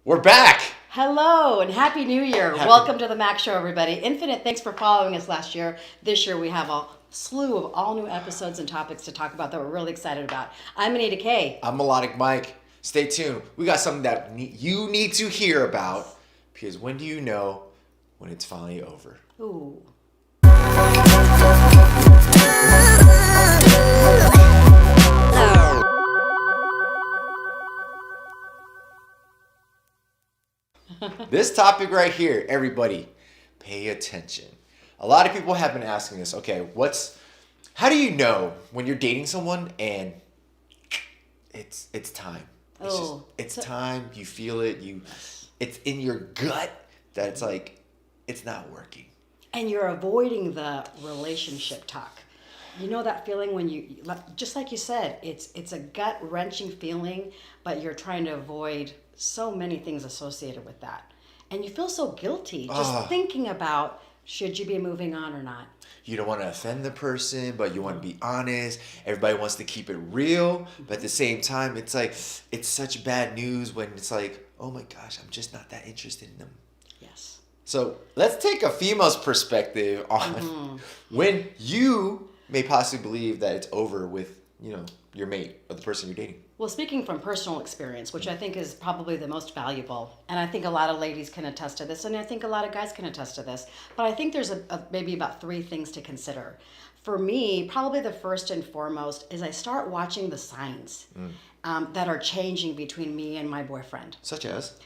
We're back. Hello and Happy New Year. Happy- Welcome to the MAK Show, everybody. Infinite thanks for following us last year. This year we have a slew of all new episodes and topics to talk about that we're really excited about. I'm Anita K. I'm MelodicMic. Stay tuned. We got something that you need to hear about because when do you know when it's finally over? Ooh. This topic right here, everybody, pay attention. A lot of people have been asking us, okay, how do you know when you're dating someone and it's time? It's time. You feel it. It's in your gut that it's like it's not working. And you're avoiding the relationship talk. You know that feeling when just like you said, it's a gut wrenching feeling, but you're trying to avoid so many things associated with that. And you feel so guilty just thinking about should you be moving on or not. You don't want to offend the person, but you want to be honest. Everybody wants to keep it real, but at the same time, it's like it's such bad news when it's like, oh my gosh, I'm just not that interested in them. Yes. So let's take a female's perspective on when you may possibly believe that it's over with, your mate or the person you're dating. Well, speaking from personal experience, which I think is probably the most valuable, and I think a lot of ladies can attest to this, and I think a lot of guys can attest to this, but I think there's maybe about three things to consider. For me, probably the first and foremost is I start watching the signs that are changing between me and my boyfriend. Such as?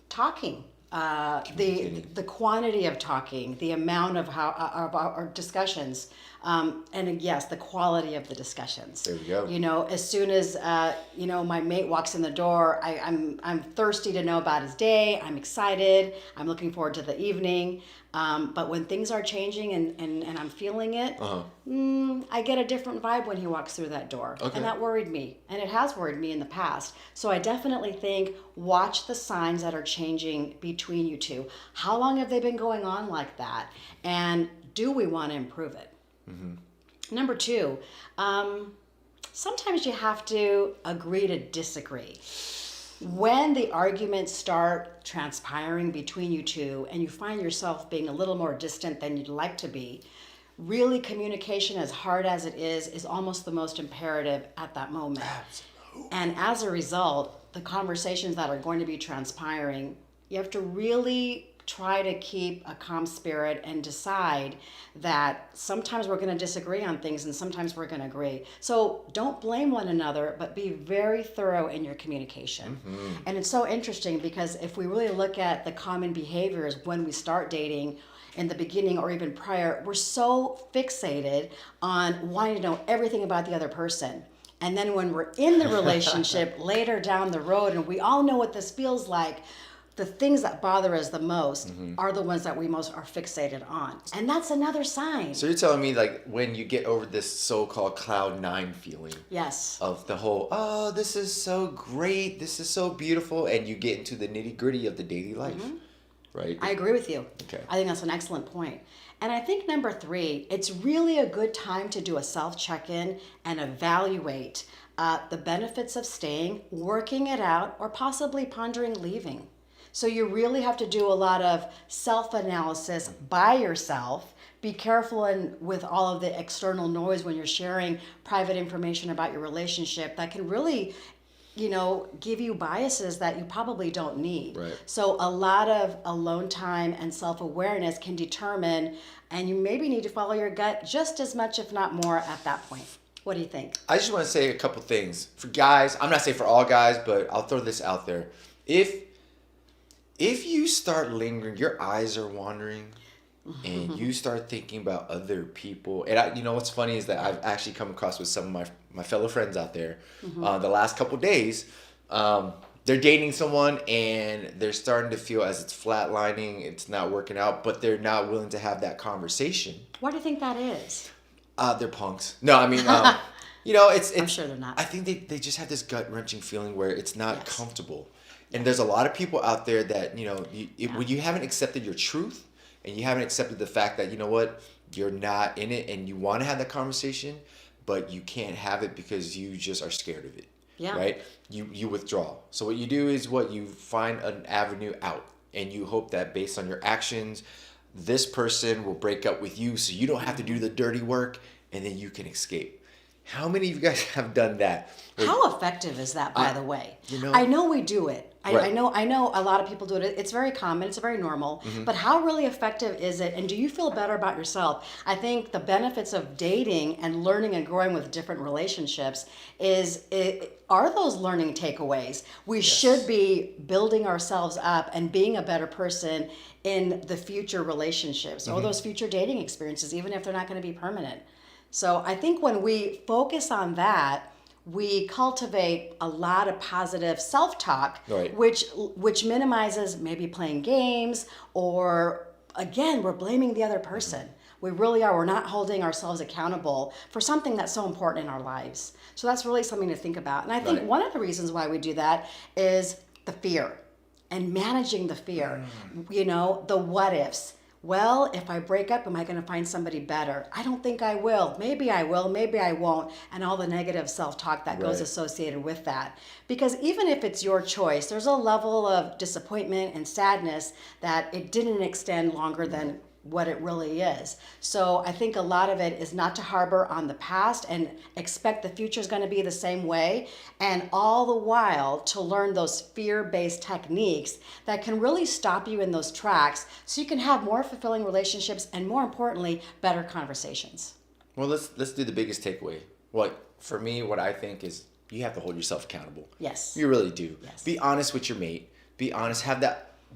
Talking. The quantity of talking, the amount of our discussions, and yes, the quality of the discussions. There we go. As soon as my mate walks in the door, I'm thirsty to know about his day. I'm excited. I'm looking forward to the evening. But when things are changing and I'm feeling it, I get a different vibe when he walks through that door. Okay. And that worried me. And it has worried me in the past. So I definitely think watch the signs that are changing between you two. How long have they been going on like that? And do we want to improve it? Mm-hmm. Number two, sometimes you have to agree to disagree. When the arguments start transpiring between you two and you find yourself being a little more distant than you'd like to be, really communication, as hard as it is almost the most imperative at that moment. Absolutely. And as a result, the conversations that are going to be transpiring, you have to really try to keep a calm spirit and decide that sometimes we're going to disagree on things and sometimes we're going to agree. So don't blame one another, but be very thorough in your communication. Mm-hmm. And it's so interesting because if we really look at the common behaviors when we start dating in the beginning or even prior, we're so fixated on wanting to know everything about the other person. And then when we're in the relationship later down the road, and we all know what this feels like, the things that bother us the most are the ones that we most are fixated on. And that's another sign. So you're telling me like when you get over this so-called cloud nine feeling. Yes. Of the whole, oh, this is so great. This is so beautiful. And you get into the nitty gritty of the daily life, right? I agree with you. Okay. I think that's an excellent point. And I think number three, it's really a good time to do a self-check-in and evaluate the benefits of staying, working it out, or possibly pondering leaving. So you really have to do a lot of self-analysis by yourself. Be careful with all of the external noise when you're sharing private information about your relationship that can really, give you biases that you probably don't need. Right. So a lot of alone time and self-awareness can determine, and you maybe need to follow your gut just as much, if not more, at that point. What do you think? I just want to say a couple things. For guys, I'm not saying for all guys, but I'll throw this out there. If you start lingering, your eyes are wandering, and you start thinking about other people. And what's funny is that I've actually come across with some of my fellow friends out there the last couple days. They're dating someone, and they're starting to feel as it's flatlining, it's not working out, but they're not willing to have that conversation. Why do you think that is? They're punks. No, I mean, it's I'm sure they're not. I think they just have this gut-wrenching feeling where it's not comfortable. And there's a lot of people out there that, when you haven't accepted your truth and you haven't accepted the fact that, you're not in it and you want to have that conversation, but you can't have it because you just are scared of it. Yeah. right? You withdraw. So what you do is you find an avenue out, and you hope that based on your actions, this person will break up with you so you don't have to do the dirty work, and then you can escape. How many of you guys have done that? How effective is that, by the way? You know, I know we do it. I Right. know a lot of people do it. It's very common. It's very normal. But how really effective is it? And do you feel better about yourself? I think the benefits of dating and learning and growing with different relationships are those learning takeaways. We should be building ourselves up and being a better person in the future relationships or those future dating experiences, even if they're not going to be permanent. So I think when we focus on that, we cultivate a lot of positive self-talk, Right. which minimizes maybe playing games, or again, we're blaming the other person. We really are. We're not holding ourselves accountable for something that's so important in our lives. So that's really something to think about. And I think Right. one of the reasons why we do that is the fear and managing the fear. You know, the what ifs. Well, if I break up, am I going to find somebody better? I don't think I will. Maybe I will, maybe I won't. And all the negative self-talk that goes Right. associated with that. Because even if it's your choice, there's a level of disappointment and sadness that it didn't extend longer than what it really is. So I think a lot of it is not to harbor on the past and expect the future is going to be the same way, and all the while to learn those fear-based techniques that can really stop you in those tracks so you can have more fulfilling relationships and, more importantly, better conversations. Well, let's do the biggest takeaway. What for me, what I think is you have to hold yourself accountable. Yes. You really do. Yes. Be honest with your mate. Be honest.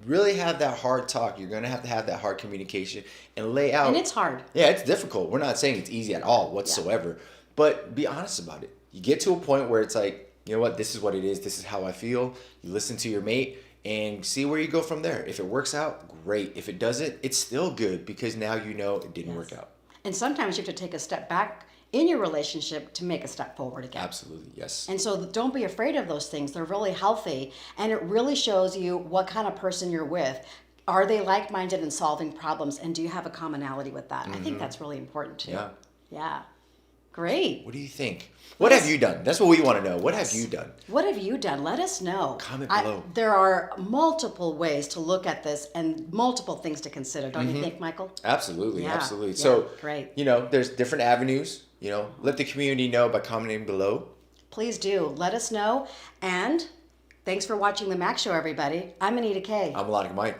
Really have that hard talk. You're gonna have to have that hard communication and lay out. And it's hard. Yeah, it's difficult. We're not saying it's easy at all whatsoever, but be honest about it. You get to a point where it's like, you know what, this is what it is. This is how I feel. You listen to your mate and see where you go from there. If it works out, great. If it doesn't, it's still good because now you know it didn't work out. And sometimes you have to take a step back in your relationship to make a step forward again. Absolutely, yes. And so don't be afraid of those things. They're really healthy. And it really shows you what kind of person you're with. Are they like-minded in solving problems? And do you have a commonality with that? I think that's really important too. Yeah. Yeah. Great. What do you think? What have you done? That's what we want to know. What have you done? What have you done? Let us know. Comment below. There are multiple ways to look at this and multiple things to consider. Don't you think, Michael? Absolutely, Yeah, absolutely. yeah, So, great. there's different avenues. Let the community know by commenting below. Please do. Let us know. And thanks for watching the MAK Show, everybody. I'm Anita K. I'm AnitaMic.